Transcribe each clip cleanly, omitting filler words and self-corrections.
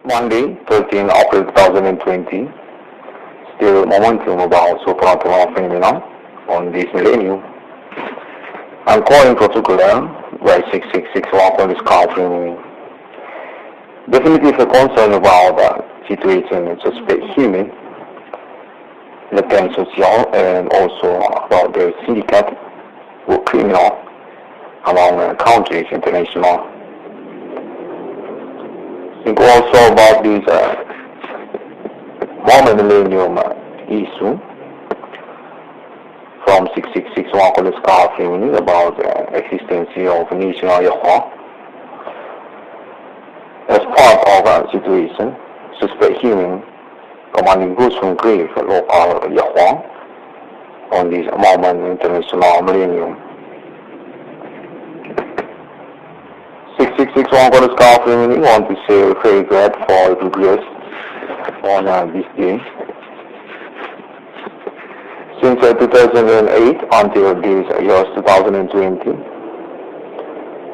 Monday, 13 April 2020, still momentum about Protocolore phenomenon on this millennium. I'm calling Protocolore by 666 on this country. Definitely a concern about the situation in suspect human, the plan social, and also about the syndicate or criminal among countries international. Think also about this moment millennium issue from 666 on the country about the existence of national law. As part of a situation, suspect human commanding goods from grave local Yahweh on this moment international millennium. 666 for the scarf remaining, want to say very glad for the progress on this day. Since 2008 until this year 2020,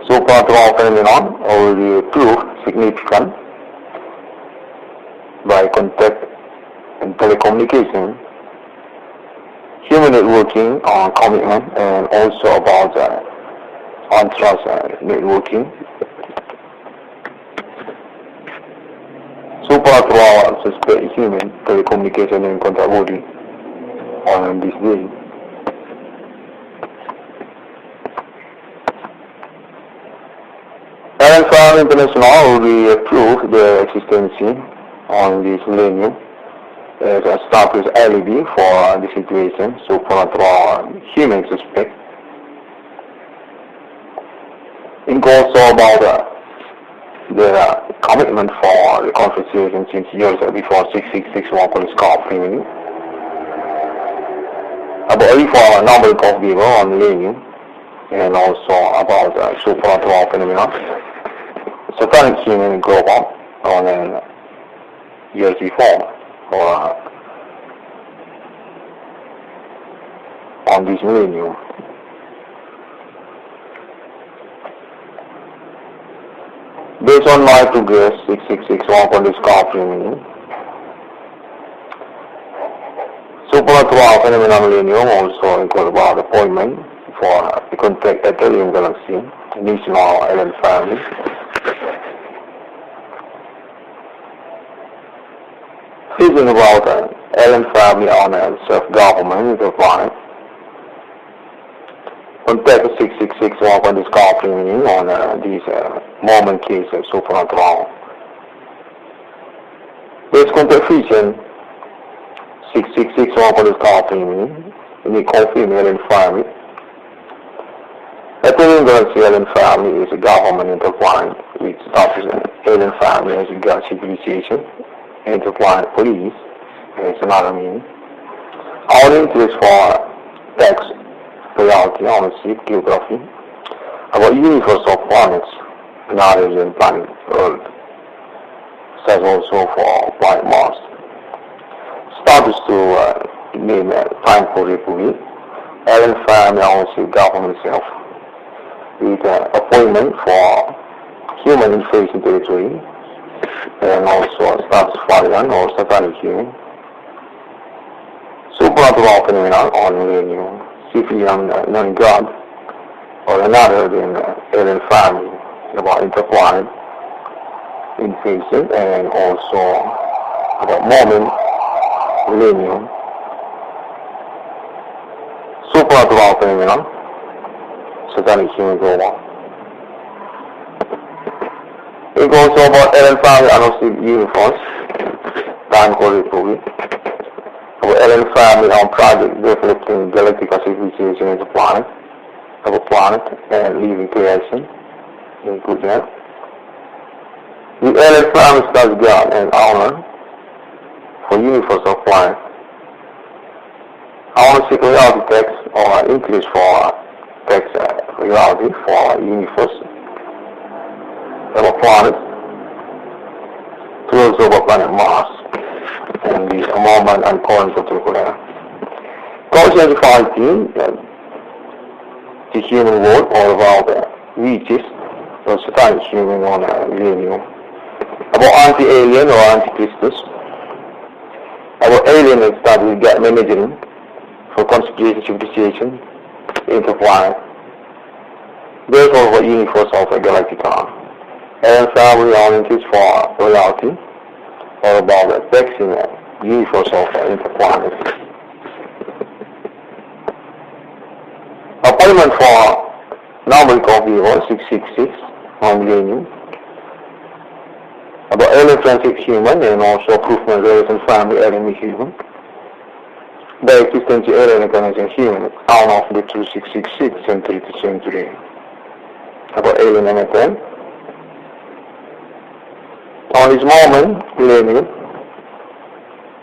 so Protocolore phenomenon already proved significant by contact and telecommunication, human networking on commitment, and also about on-trust networking. So Protocolore suspect human telecommunication and contact body on this day. Irwan International will prove the existence on this millennium as a established alibi for the situation, so Protocolore human suspect. Think also about the commitment for the conversation since years before 666 police car framing. About for a number of people on millennium, and also about so Protocolore phenomenon. Satanic human global on years before or on this millennium. Based on my progress, 666 on this country, so Protocolore phenomenon millennium also include about appointment for the contact ETHRIUM GALAXI, national island family. Thinking about island family on self-government is applied. Contact 666 on this country on these moment cases so Protocolore. Based contact vision 666 on this country in the confirmed island family. ETHRIUM GALAXI island family is a government enterprise which establishes island family as a God civilization. Enterprise police is another meaning. Our interest for tax, reality, ownership, geography, about universe of planets, another than planet Earth, such also for planet Mars. Status to name time for Republic, island family ownership government itself, with appointment for human interface in territory, and also status Farian or satanic human. So Protocolore phenomenon on millennium, civilian non-God, or another than alien family, about interplanet invasion, and also about moment millennium. So Protocolore phenomenon, satanic human global. It also about alien family announcing universe, time called Republic. About alien family on project developing galactic civilization as a planet, of a planet and living creation, include that. The alien family starts God and honor for universe of planet. Ownership reality text or English for text reality for universe. Of a planet towards over planet Mars and the moment and current Protocolore. Conscious fighting the human world all about reaches the satanic human on millennium about anti-alien or anti-Christus. About alien is that we get managing for conspiracy, civilization, interplanet. Therefore, what universe of a galactic arm. And family oriented for reality, or about affecting the universe of interplanet. Appointment for numerical viewer 666 on millennium. About alien transit human and also proof of relation family alien human. The existence of alien incarnation human out of the 2666 century to century. About alien MFM. On this moment, millennium,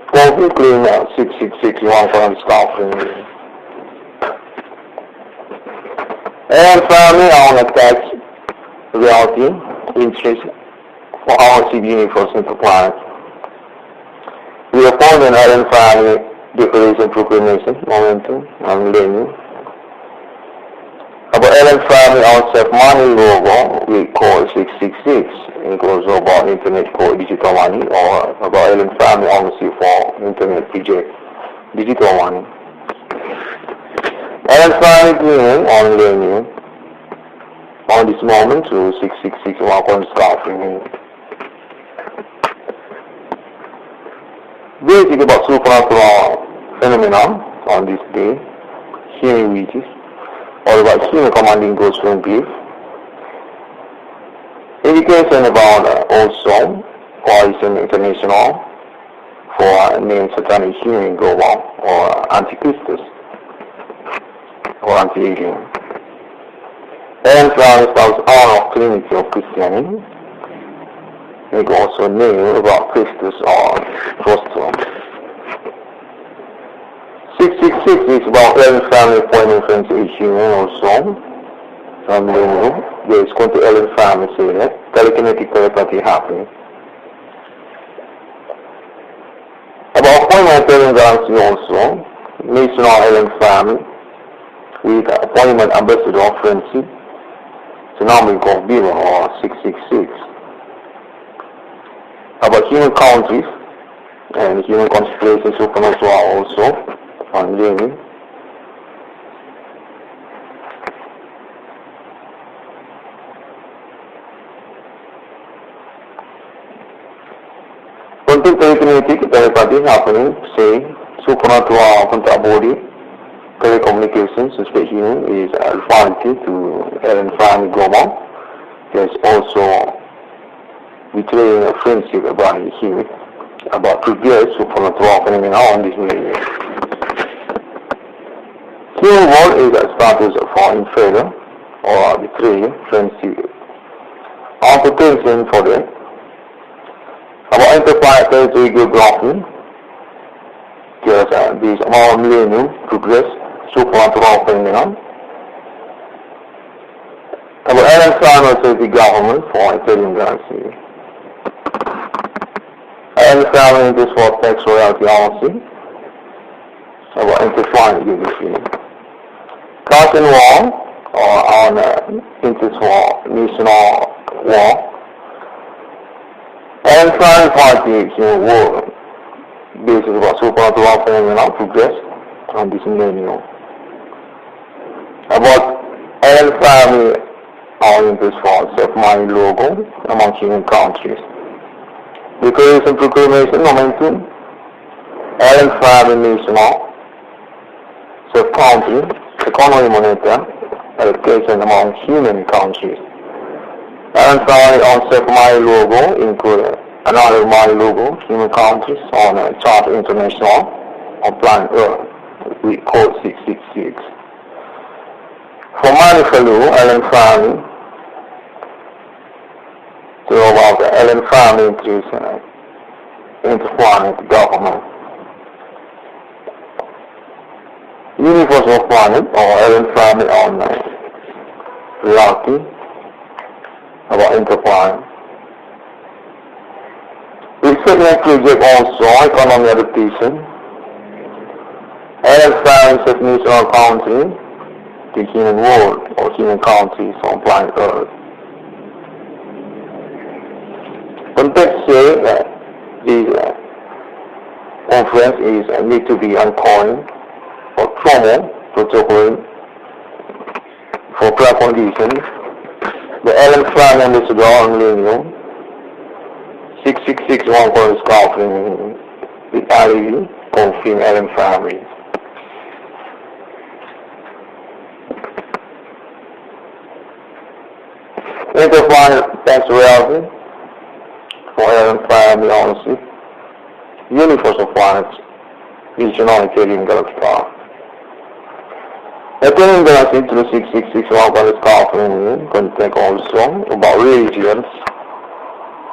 COVID claim 666 one for discovery. And family on attached reality, interest for our city universe interplanet. We appoint an alien family declaration proclamation, momentum, and millennium. About alien family on self-money logo, we call 666. It goes about internet called digital money, or about alien family honestly for internet project, digital money. Alien family agreement on millennium. On this moment to 666 1 discovery. Basic about supernatural phenomena on this day, hearing witches, or about human commanding ghosts from grief. Indication about also Coalition International for named Satanic Hearing Global or Antichrist or Anti-Alien. And France was all of Trinity of Christianity. They also name about Christus or Prostrum. 666 is about alien family appointment friends to human also. And there is going to alien family say that telekinetic telepathy happening. About appointment alien galaxy also, national alien family with appointment ambassador of friendship, tsunami of Bill or 666. About human countries and human conspiracy supernatural also on gaming. Telekinetic telepathy happening, say, supernatural contact body, telecommunications, especially human, is referred to alien family global. There's also betraying a friendship about human, about previous supernatural phenomena on this way. Human world is a status for inferior or betraying friendship. Our potential for them. About interplanetary geography, because these more millennium progress supernatural phenomena. About alien planetary government for Italian galaxy. Alien family interest for tax royalty policy. About interplanetary geography. Carson war or on interest for national war. And foreign parties in war basis about supernatural phenomena progress on this millennium. About alien family interest for self-money logo among human countries. Declaration proclamation momentum. Alien family national self-country economy moneta allocation among human countries. Alien family on self-money logo include another money logo, human countries on a chart international on planet Earth, we call 666. For money value, alien family, to about the alien family interest interplanet government. Universal planet or alien family on reality about interplanet. Research project also economic adaptation. Alien family set national country, the human world or human countries on planet Earth. Context say that this conference is need to be uncoined or protocol for preconditions. The Allen-Fry ambassador on millennium 6661 cornel scarfing with REV confirm Allen-Fry. Interfire thanks reality for Allen-Fry honesty. Universe of planets regional ETHRIUM GALAXI. ETHRIUM GALAXI through 6661 cornel scarfing contain also about religions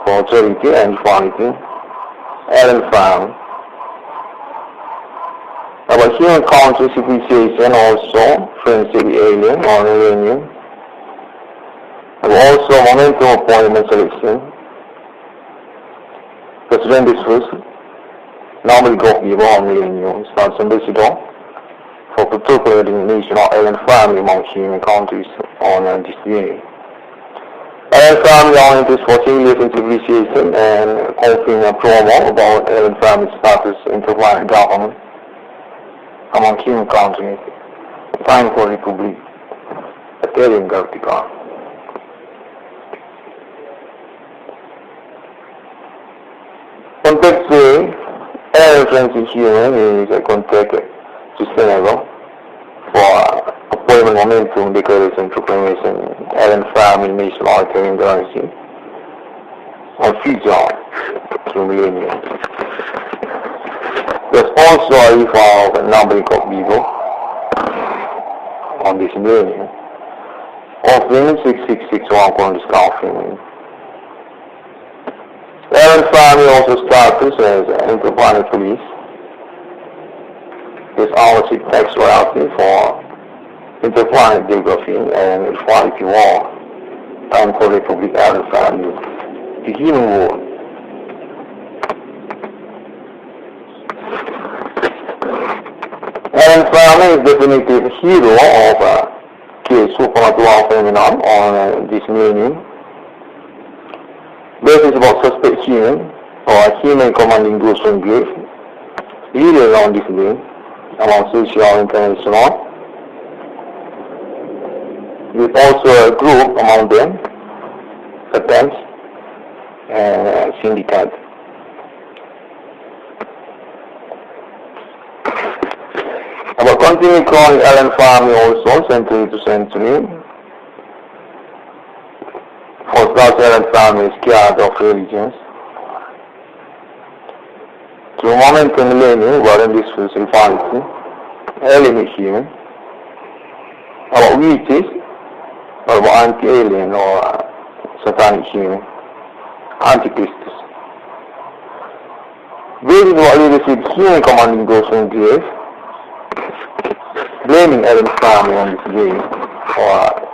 for authority and equality. Allen-Fry. About human country civilization also, friendship alien or millennium. Also momentum appointment selection. President is first. Normally go people on millennium. Starts ambassador for Protocolore national Allen-Fry among human countries on this day. Allen-Fry oriented for civilization civilization and confirming a promo about Allen-Fry status in providing government among human countries. Time for Republic. ETHRIUM GALAXI. Context say, reference in human is a context sustainable for appointment momentum declaration proclamation Allen-Fry national ETHRIUM GALAXI on future through millennium. There's also a refer of a number of people on this millennium. Confirming 6661 cornel scarfing. Allen-Fry also status as interplanet police. This ownership tax royalty for interplanet geography and equality war. Time for Republic Allen-Fry, the human world. Allen-Fry is definitive hero of a supernatural phenomenon on this millennium. This is about suspect human or a human commanding groups from grave, really around this day, among social international, with also a group among them, attempts and syndicate. About continue calling Allen-Fry also century to century. For South Allen-Fry is scared of religions. Through momentum millennium, wherein this was equality, alien human, about witches, or about anti-alien or satanic human, antichristus. This is what leadership human commanding goes from grave, blaming Allen-Fry on this day, or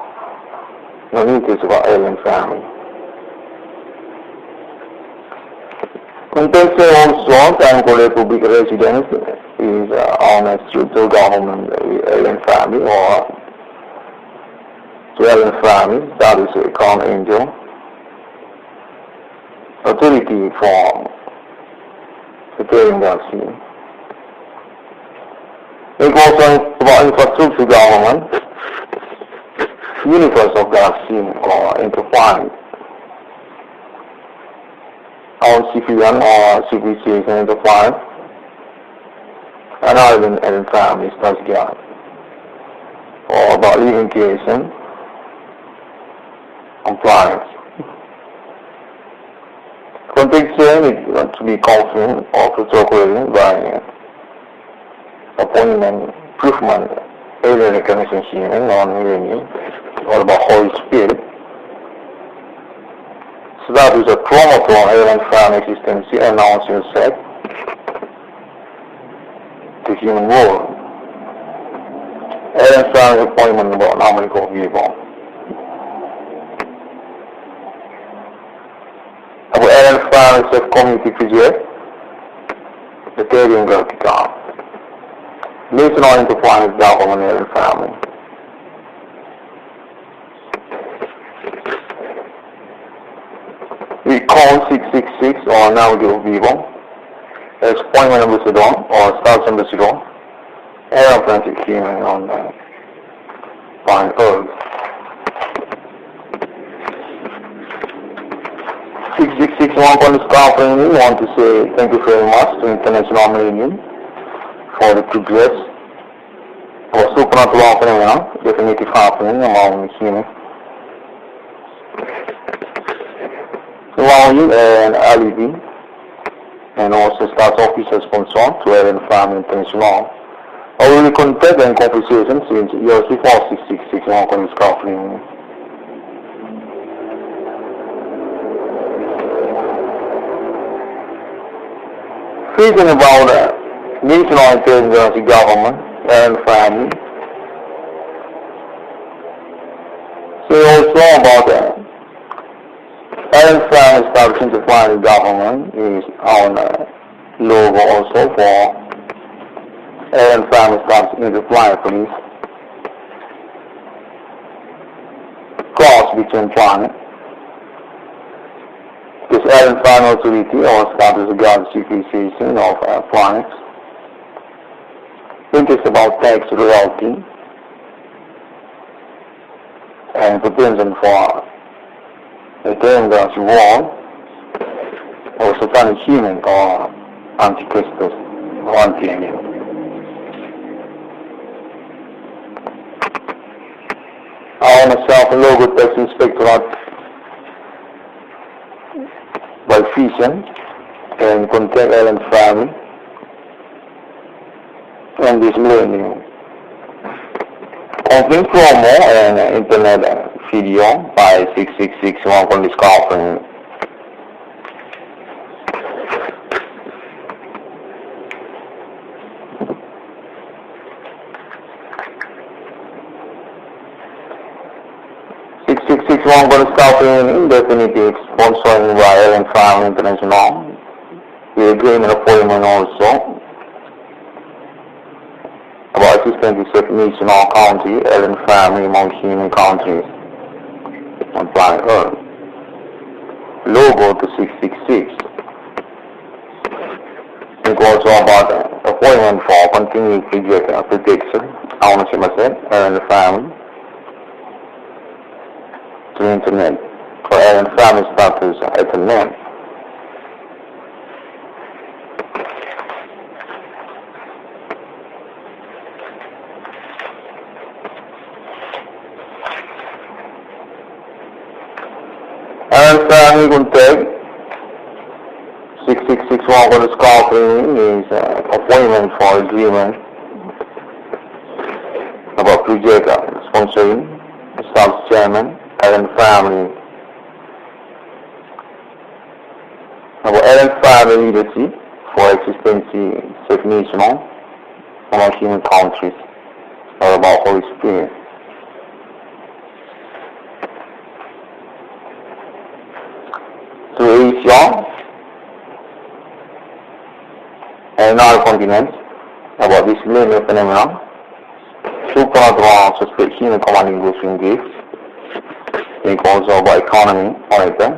no interest about Allen-Fry. Context also, time for Republic residence is honest to the government Allen-Fry or to Allen-Fry, that is a crown angel. Authority for the ETHRIUM GALAXI. It goes about infrastructure government, universe of galaxy or intertwined. Our civilian or civilization intertwined. And Allen-Fry is not God. Or about living creation, compliance. Context is to be confirmed or protocoled by appointment, proofman, alien recognition human, non-millennium, or about Holy Spirit. So that is a chromatron Allen-Fry existence announcing set to human world. Allen-Fry appointment about numerical viewpoint. About Allen-Fry self-community figure, the ETHRIUM GALAXI. National interplanet government Allen-Fry. We call 666 or navigate vivo as appointment ambassador or status ambassador aeroplanes human on planet Earth. 666 on this conference, we want to say thank you very much to International Millennium for the progress of supernatural phenomena definitely happening among humans. Allowing an alibi and also start officer sponsor to Ellen Family International. I will contact and conversation since year 4666 on this conference. Speaking about national intelligence government and family, say also about Ellen Family establishing the foreign government is on logo also for Ellen Family establishing the flying police cross between planets. This Ellen Family authority or establishes a galaxy civilization of planets. Think it's about tax royalty and potential for a term that's war or satanic human or antichristus or anti-alien. I want myself a logo text inspectorate by fission and contact Ellen Family and this millennium. Conference promo and internet video by 666 on this conference. On this conference indefinitely sponsoring by Ellen Family International. The agreement appointment also about assistance to national country, Ellen Family among human countries on planet Earth. Logo to 666. Think also about appointment for continued project protection. I want to say myself, Ellen Family to the internet for Ellen Family status at the net. Ellen Family contact 6661 for this conference is appointment for agreement about project sponsoring, staff chairman, Ellen Family. About Ellen Family leadership for existence definitional among human countries or about Holy Spirit. To Asia and other continents about this millennial phenomenon, supernatural suspect human commanding groups in gifts. Think also about economy, monitor,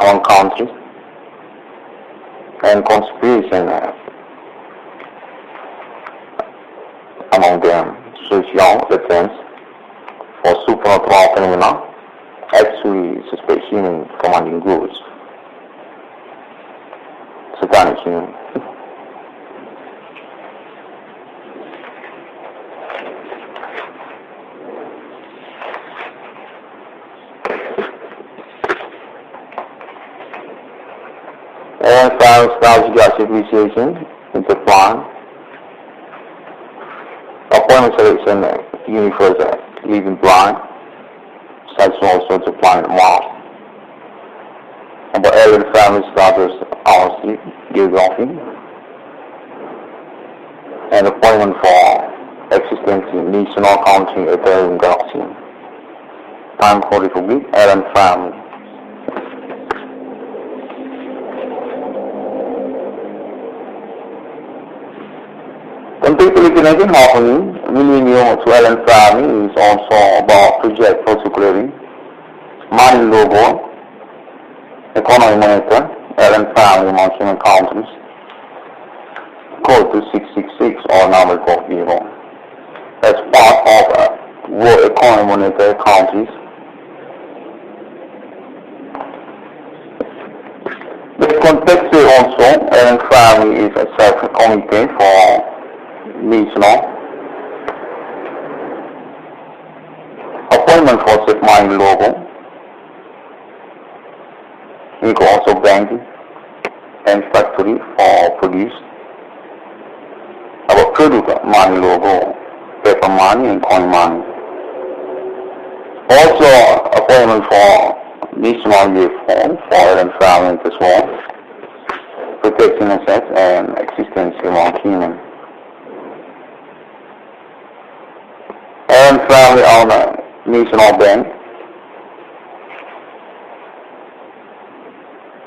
among countries, and conspiration among them, social defense for supernatural phenomena, actually suspect human commanding groups, satanic human. And final styles gas appreciation into plan. Appointment selection universe living plan. Such also to plan Mars. About Ellen Family status honesty, geography. And appointment for existence in national country ETHRIUM GALAXI. Time for Republic, Ellen Family. Contemplating happening, millennium to Ellen Family is also about project Protocolore, money logo, Economy monitor, Allen family among human countries, code to 666 or number 40. As part of World Economy Monitor countries, the context also, Allen family is a separate committee for national appointment for safe money logo. We could also banking and factory for produce. Our product money logo, paper money and coin money. Also appointment for national reform for Allen family as well, protecting assets and existence among human. Allen family on a national bank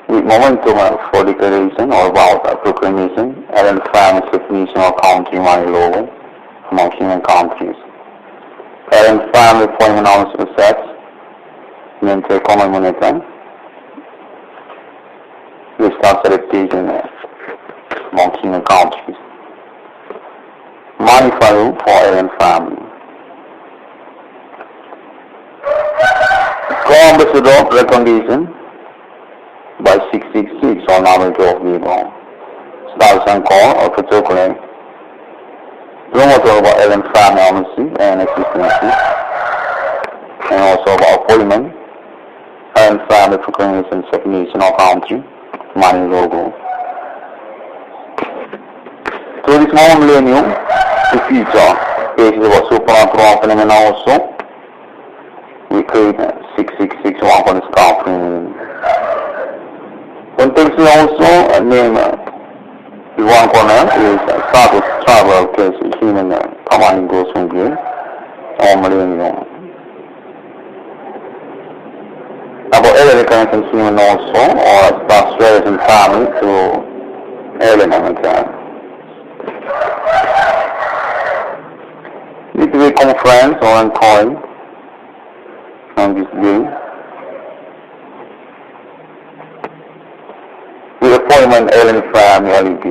with momentum for declaration or about proclamation, Allen family national country money logo among human countries. Allen family appointment on assets, mental economy monitor, we start adaptation among human countries. Money value for Allen family. Co-ambassador recommendation by 666 on number 12 people. Status and call or Protocolore. Promoter about Allen family honesty and existence, and also about appointment, Allen family proclamation definition of country, money logo. So this more millennium, the future, cases about supernatural phenomena also, we create 666 one for this country. Context also name irwan cornel is status travel case human commanding goes from here or millennium. About alien connection human also or status relation family to alien American. Literary conference or coin on this day. Appointment Allen family LEP.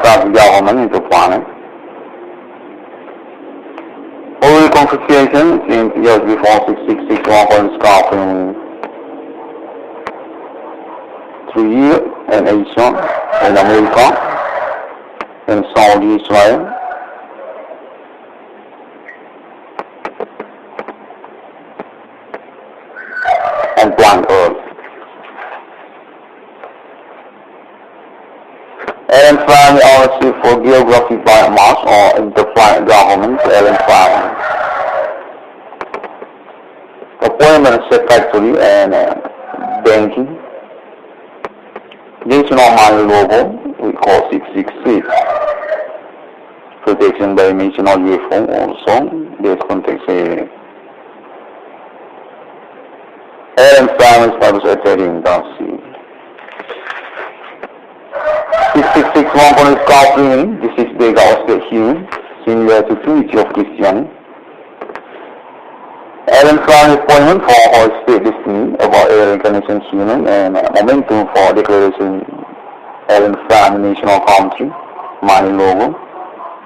South government into planet. Oral confiscation since years before 666 1 scalping 3 years in Asia, in America, in Saudi Israel. And planet Earth. Allen family ownership for geography by Mars or interplanet government, Allen family. Appointment secretary and banking. National money logo, we call 666. Protection by national uniform also, this context area. Allen family status at ETHRIUM. 666 one for this country, this is the gospel human, similar to Trinity of Christianity. Allen family appointment for all state destiny about alien connection human and momentum for declaration Allen family national country, money logo,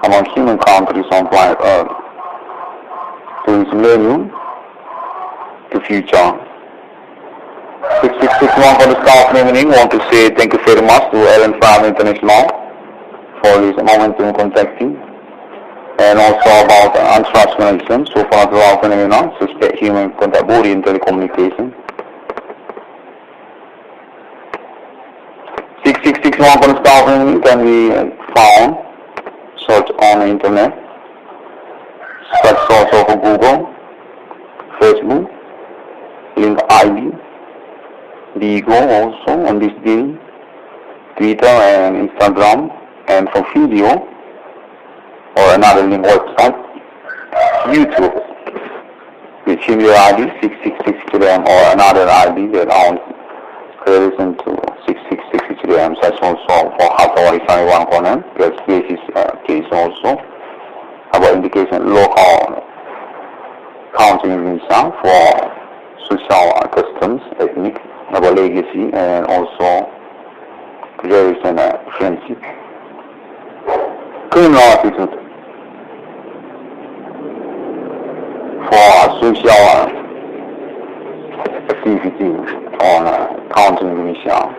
among human countries on planet Earth. To its millennium, to future. 6661 for the staff meeting. Want to say thank you very much to Allen Family International for this momentum contacting and also about antitrust connection. So far to our phenomena, suspect human contact body in telecommunication. 6661 for the staff meeting can be found, search on the internet, search also for Google, Facebook, link ID. Bigo also on this day, Twitter and Instagram, and for video or another link website, YouTube with video ID 666 or another ID that owns relation to 666 such also for Hathaway one corner, there's basis case also about indication local counting visa for social customs, ethnic, our legacy, and also tradition and friendship. Criminal attitude for social activity on counting mission.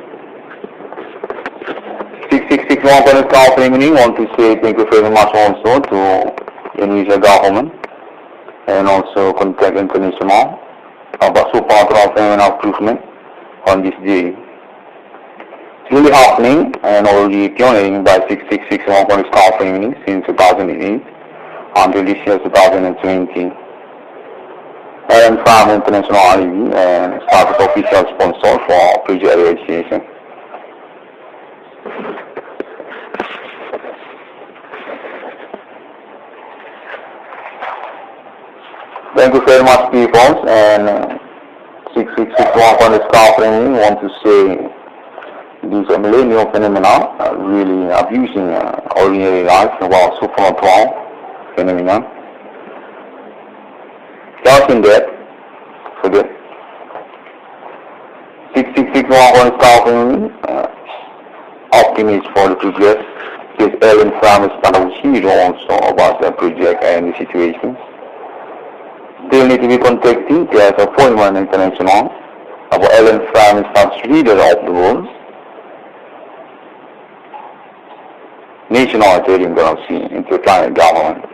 6661 Police Council meeting. Want to say thank you very much also to Indonesia government and also contact international about support of and improvement on this day. It's really happening and already pioneering by 6661 Police Council meeting since 2008 until this year 2020. And from International REV and status official sponsor for project realization. Thank you very much, people, and 6661 Police Council want to say this millennial phenomena really abusing ordinary life about supernatural phenomena. Just in that, forget. 6661 Police Council optimist for the progress. This Ellen Farm established also about the project and the situation. Still need to be contacting there's appointment international about Ellen Farm is leader of the world. National ETHRIUM GALAXI interplanet government.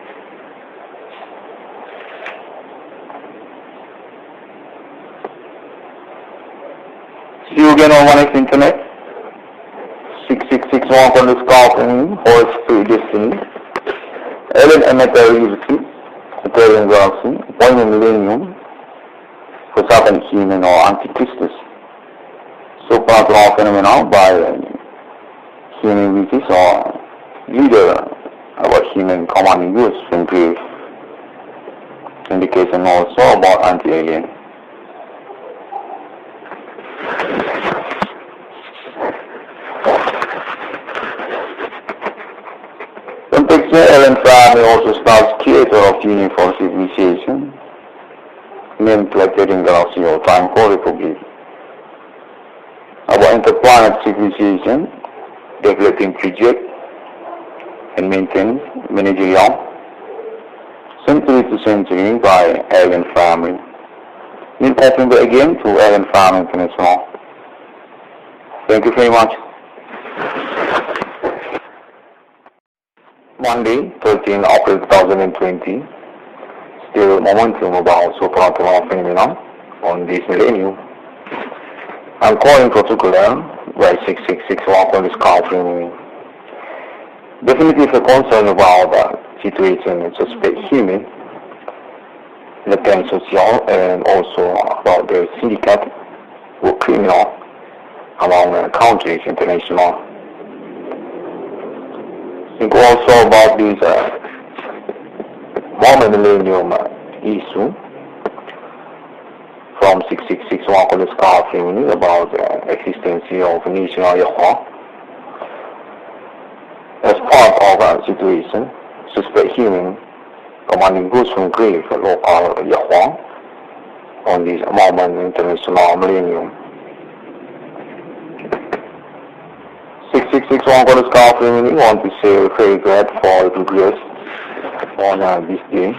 See you again on one internet. 6661 Police Council for free destiny. Ellen University, ETHRIUM GALAXI, appointment millennium for Satan human or antichristus. Supernatural phenomena by human witches or leader about human commanding goods to improve. Indication also about anti-alien. Ellen Farm also starts creator of uniform civilization, named to ETHRIUM GALAXI or Time Core Republic. About interplanet civilization, developing project and maintenance, managerial, century to century by Ellen Farm. Then open again to Ellen Farm International. Thank you very much. Monday, 13 April 2020, still momentum about supernatural phenomena on this millennium. I'm calling Protocolore by 6661 Police Council. Definitely a concern about the situation in suspect human, the plan social, and also about the syndicate or criminal among countries international. Think also about this modern millennium issue from 6661 Police Council about the existence of national Yahweh. As part of a situation, suspect human commanding goods from grave local Yahweh on this moment international millennium. 6661 Police Council want to say very glad for the progress on this day.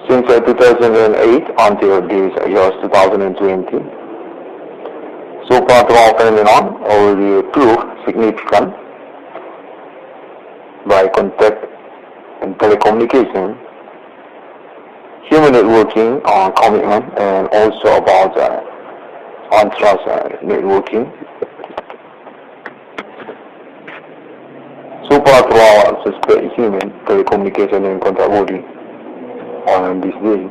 Since 2008 until this year 2020, supernatural phenomenon already proved significant by contact and telecommunication, human networking, commitment, and also about on-trust networking. Supernatural suspect human telecommunication and contact body on this day.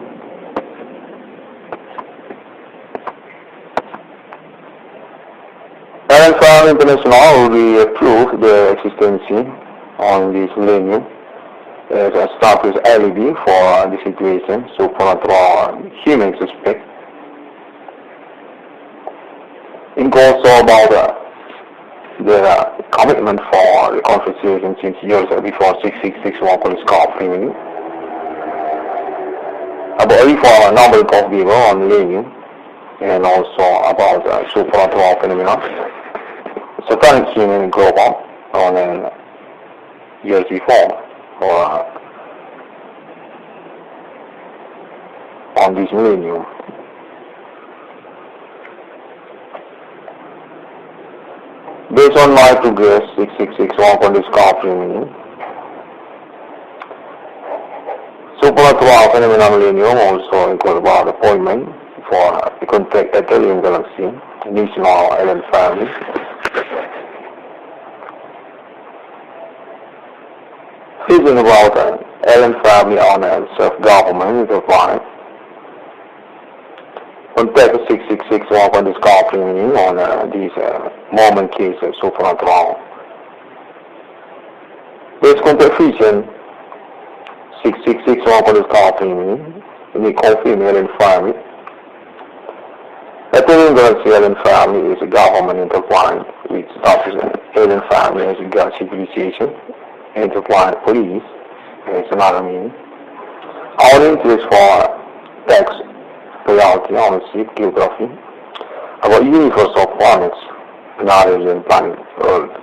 Ellen Farm International will approve the existence on this millennium as a status alibi for the situation, supernatural human suspect. Think also about the commitment for reconciliation since years before 6661 Police Council about a number of people on millennium, and also about supernatural phenomena, satanic human global on an years before, or on this millennium. Based on my progress, 666 on this meaning, supernatural phenomena millennium also equals about appointment for the contact ETHRIUM GALAXI, national alien family. Thinking about alien family on self-government is a planet. Contact 666 on this meaning on these moment case of supernatural. This contact fusion 666 on this meaning in the confirmed alien family. ETHRIUM GALAXI alien family is a government interplanet which establishes an alien family as a god civilization, interplanet police, and it's another meaning. Our interest for text, reality, ownership, geography, about universe of planets, another than planet Earth,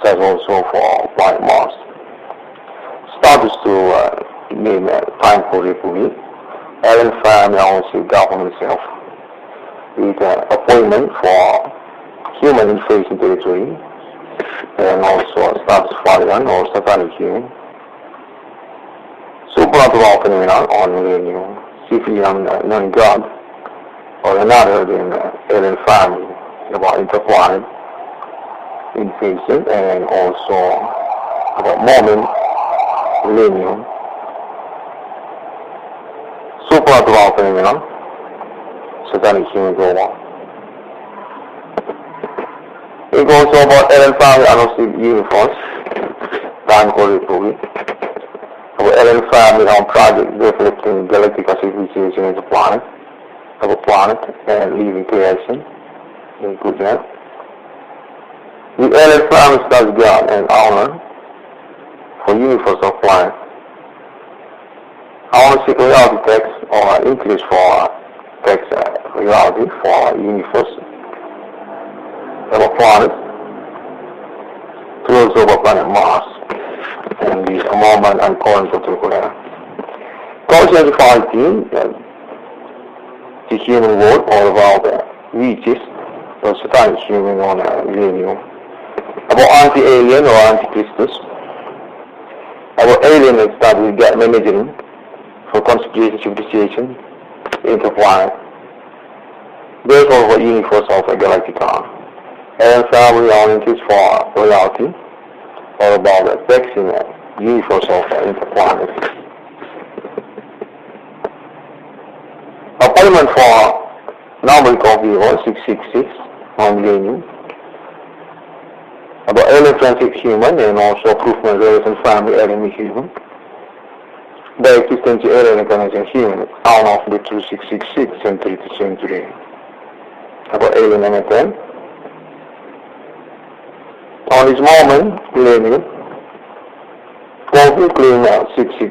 says also for planet Mars. Status to name time for republic, alien family ownership government itself, with appointment for human inflation territory, and also status foreign or satanic human. Supernatural phenomena on millennium, civilian non-god, or another than alien family, about interplanet inflation, and also about moment, millennium. Supernatural phenomena, satanic human global. It goes about alien family and universe, time called republic. About alien family on project reflecting galactic civilization as a planet, of a planet and living creation, include that. The alien family studies God and honor for universe of planet. Ownership reality text or interest for text reality for universe of a planet towards over planet Mars and the moment and current Protocolore. Conscious fighting the human world all about reaches or satanic human on millennium. About anti-alien or anti-Christus. About alien is that we get managing for conspiration civilization interplanet. There's also a universe of a galactic arm. And family oriented for reality or about the fixing universe of interplanet. Appointment for number of people 666 on millennium. About alien transit human and also proof of relation family alien human. The existence of alien incarnation human out of the 2666 century to century. About alien MFM. On this moment, millennium, claim 666